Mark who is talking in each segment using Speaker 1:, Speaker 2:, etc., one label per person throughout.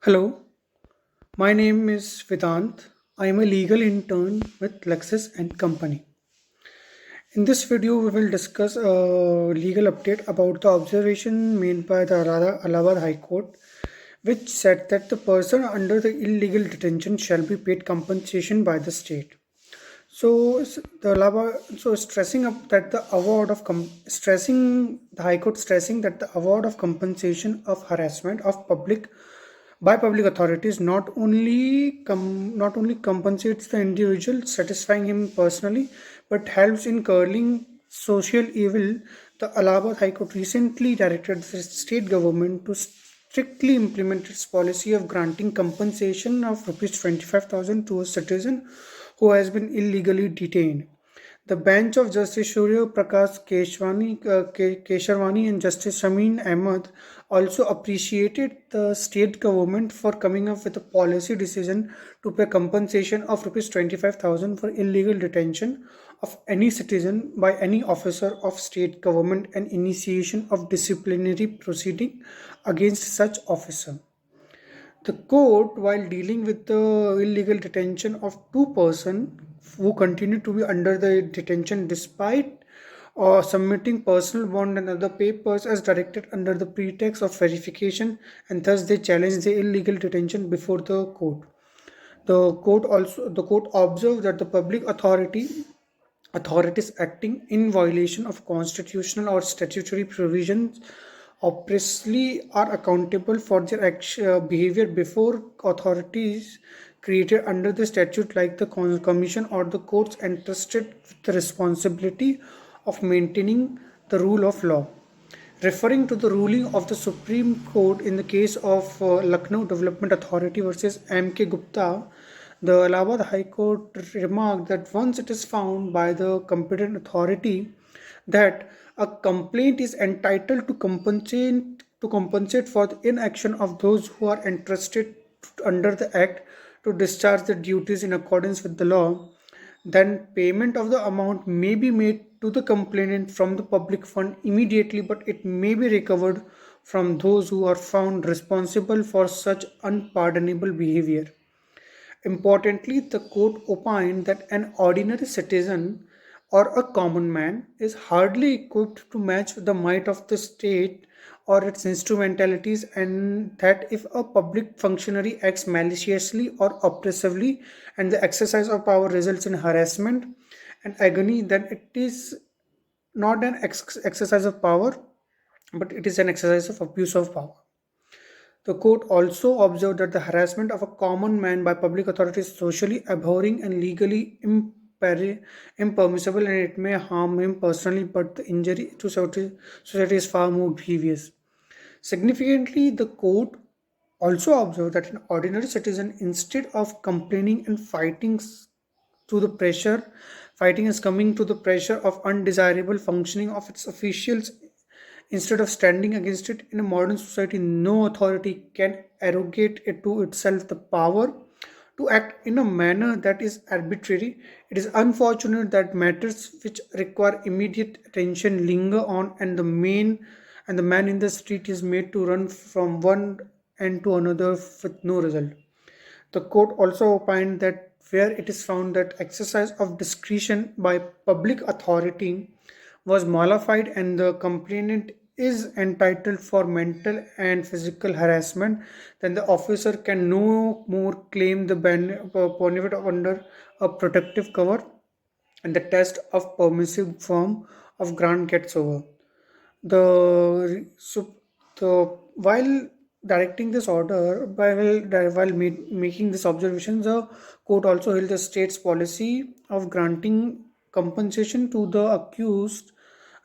Speaker 1: Hello, my name is Vedant. I am a legal intern with LEXIS and Company. In this video, we will discuss a legal update about the observation made by the Allahabad High Court, which said that the person under the illegal detention shall be paid compensation by the state. So the stressing up that the award of stressing the High Court stressing that the award of compensation of harassment of public by public authorities not only compensates the individual, satisfying him personally, but helps in curling social evil. The Allahabad High Court recently directed the state government to strictly implement its policy of granting compensation of rupees 25,000 to a citizen who has been illegally detained. The bench of Justice Surya Prakash Kesharwani and Justice Shamin Ahmed also appreciated the state government for coming up with a policy decision to pay compensation of rupees 25,000 for illegal detention of any citizen by any officer of state government and initiation of disciplinary proceeding against such officer. The court, while dealing with the illegal detention of two persons who continue to be under the detention despite submitting personal bond and other papers as directed under the pretext of verification, and thus they challenge the illegal detention before the court. The court observed that the public authorities acting in violation of constitutional or statutory provisions obviously are accountable for their behavior before authorities created under the statute like the commission or the courts entrusted with the responsibility of maintaining the rule of law. Referring to the ruling of the Supreme Court in the case of Lucknow Development Authority versus M.K. Gupta, the Allahabad High Court remarked that once it is found by the competent authority that a complaint is entitled to compensate for the inaction of those who are entrusted under the Act to discharge the duties in accordance with the law, then payment of the amount may be made to the complainant from the public fund immediately, but it may be recovered from those who are found responsible for such unpardonable behavior. Importantly, the court opined that an ordinary citizen or a common man is hardly equipped to match the might of the state or its instrumentalities, and that if a public functionary acts maliciously or oppressively and the exercise of power results in harassment and agony, then it is not an exercise of power, but it is an exercise of abuse of power. The court also observed that the harassment of a common man by public authorities is socially abhorring and legally impermissible, and it may harm him personally, but the injury to society is far more grievous. Significantly, the court also observed that an ordinary citizen, instead of complaining and to the pressure, fighting is coming to the pressure of undesirable functioning of its officials. Instead of standing against it in a modern society, no authority can arrogate it to itself the power to act in a manner that is arbitrary. It is unfortunate that matters which require immediate attention linger on, and the man in the street is made to run from one end to another with no result. The court also opined that where it is found that exercise of discretion by public authority was mollified and the complainant is entitled for mental and physical harassment, then the officer can no more claim the benefit of under a protective cover, and the test of permissive form of grant gets over. The, so, while directing this order, making this observation, the court also held the state's policy of granting compensation to the accused,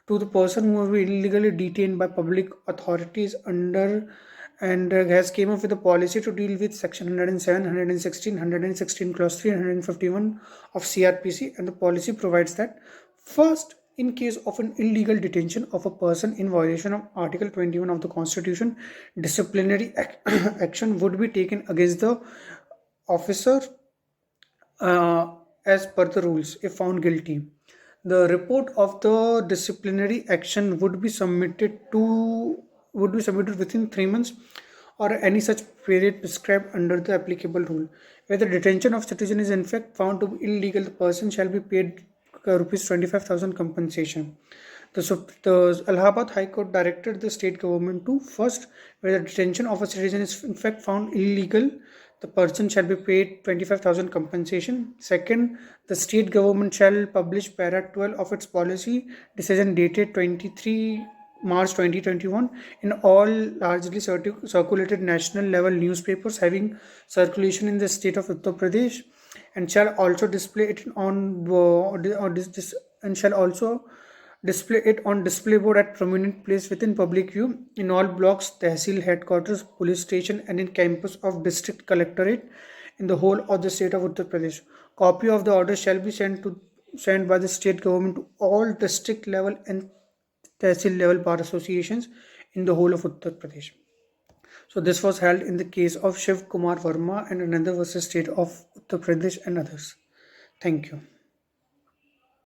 Speaker 1: to the person who have been illegally detained by public authorities under, and has came up with a policy to deal with section 107, 116 clause 3, 151 of CRPC, and the policy provides that first, in case of an illegal detention of a person in violation of Article 21 of the Constitution, disciplinary action would be taken against the officer as per the rules if found guilty. The report of the disciplinary action would be submitted within 3 months or any such period prescribed under the applicable rule. Where the detention of citizen is in fact found to be illegal, the person shall be paid rupees 25,000 compensation. The Allahabad High Court directed the state government to first, where the detention of a citizen is in fact found illegal, the person shall be paid 25,000 compensation. Second, the state government shall publish para 12 of its policy decision dated 23 March 2021 in all largely circulated national level newspapers having circulation in the state of Uttar Pradesh, and shall also display it on and shall also display it on display board at prominent place within public view in all blocks, tehsil headquarters, police station, and in campus of district collectorate in the whole of the state of Uttar Pradesh. Copy of the order shall be sent by the state government to all district level and tehsil level bar associations in the whole of Uttar Pradesh. So this was held in the case of Shiv Kumar Verma and another versus state of Uttar Pradesh and others. Thank you.